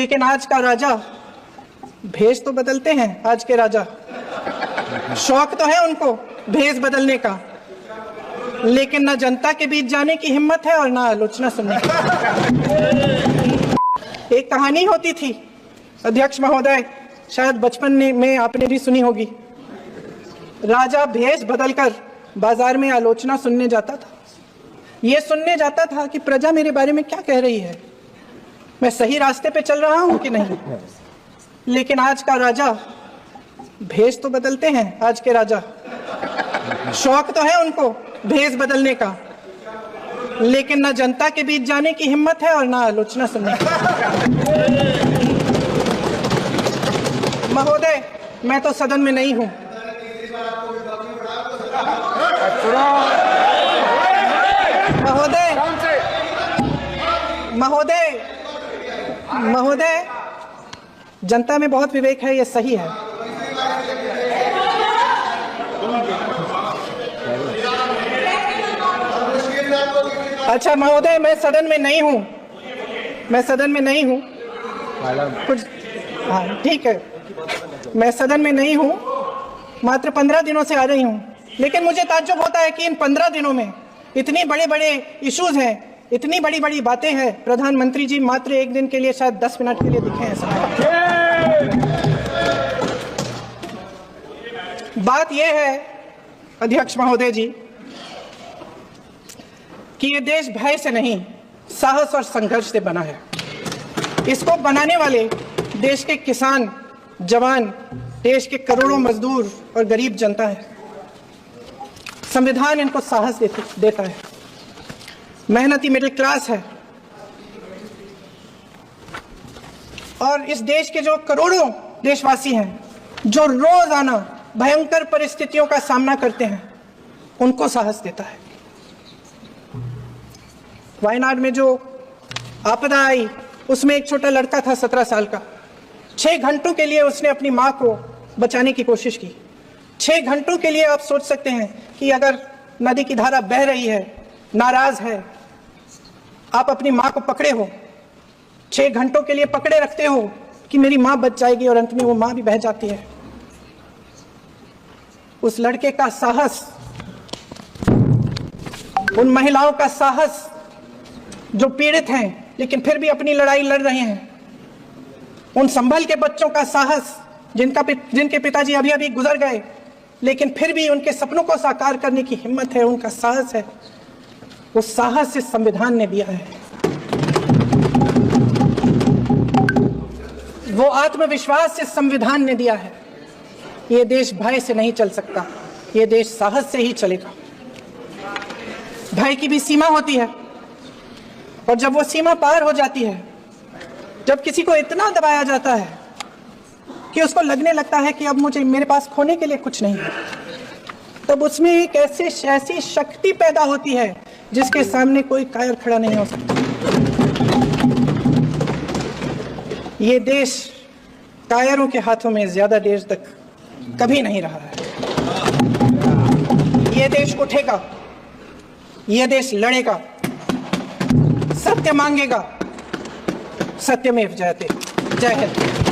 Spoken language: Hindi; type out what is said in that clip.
लेकिन आज का राजा, भेष तो बदलते हैं आज के राजा, शौक तो है उनको भेष बदलने का, लेकिन न जनता के बीच जाने की हिम्मत है और ना आलोचना सुनने की। एक कहानी होती थी अध्यक्ष महोदय, शायद बचपन में आपने भी सुनी होगी। राजा भेष बदलकर बाजार में आलोचना सुनने जाता था। ये सुनने जाता था कि प्रजा मेरे बारे में क्या कह रही है, मैं सही रास्ते पे चल रहा हूं कि नहीं। लेकिन आज का राजा, भेष तो बदलते हैं आज के राजा, शौक तो है उनको भेष बदलने का, लेकिन न जनता के बीच जाने की हिम्मत है और ना आलोचना सुनने की। महोदय, मैं तो सदन में नहीं हूं। महोदय, जनता में बहुत विवेक है, ये सही है। अच्छा महोदय, मैं सदन में नहीं हूँ, कुछ हाँ ठीक है, मैं सदन में नहीं हूँ, मात्र 15 दिनों से आ रही हूँ। लेकिन मुझे ताज्जुब होता है कि इन 15 दिनों में इतनी बड़े इश्यूज हैं, इतनी बड़ी बातें हैं, प्रधानमंत्री जी मात्र एक दिन के लिए, शायद 10 मिनट के लिए दिखे हैं सब। बात यह है अध्यक्ष महोदय जी कि ये देश भय से नहीं, साहस और संघर्ष से बना है। इसको बनाने वाले देश के किसान, जवान, देश के करोड़ों मजदूर और गरीब जनता है। संविधान इनको साहस देता है। मेहनती मिडिल क्लास है। और इस देश के जो करोड़ों देशवासी हैं, जो रोजाना भयंकर परिस्थितियों का सामना करते हैं, उनको साहस देता है। वायनाड में जो आपदा आई, उसमें एक छोटा लड़का था 17 साल का। 6 घंटों के लिए उसने अपनी मां को बचाने की कोशिश की। 6 घंटों के लिए आप सोच सकते हैं कि अगर नदी की धारा बह रही है, नाराज है, आप अपनी मां को पकड़े हो, 6 घंटों के लिए पकड़े रखते हो कि मेरी मां बच जाएगी, और अंत में वो मां भी बह जाती है। उस लड़के का साहस, उन महिलाओं का साहस जो पीड़ित हैं लेकिन फिर भी अपनी लड़ाई लड़ रहे हैं, उन संभल के बच्चों का साहस जिनके पिताजी अभी अभी गुजर गए, लेकिन फिर भी उनके सपनों को साकार करने की हिम्मत है, उनका साहस है। वो साहस इस संविधान ने दिया है। वो आत्मविश्वास इस संविधान ने दिया है। ये देश भय से नहीं चल सकता, ये देश साहस से ही चलेगा। भय की भी सीमा होती है, और जब वो सीमा पार हो जाती है, जब किसी को इतना दबाया जाता है कि उसको लगने लगता है कि अब मेरे पास खोने के लिए कुछ नहीं है, तब उसमें एक ऐसी शक्ति पैदा होती है जिसके सामने कोई कायर खड़ा नहीं हो सकता। ये देश कायरों के हाथों में ज्यादा देर तक कभी नहीं रहा है। ये देश उठेगा, ये देश लड़ेगा, सत्य मांगेगा, सत्यमेव जयते। जय हिंद।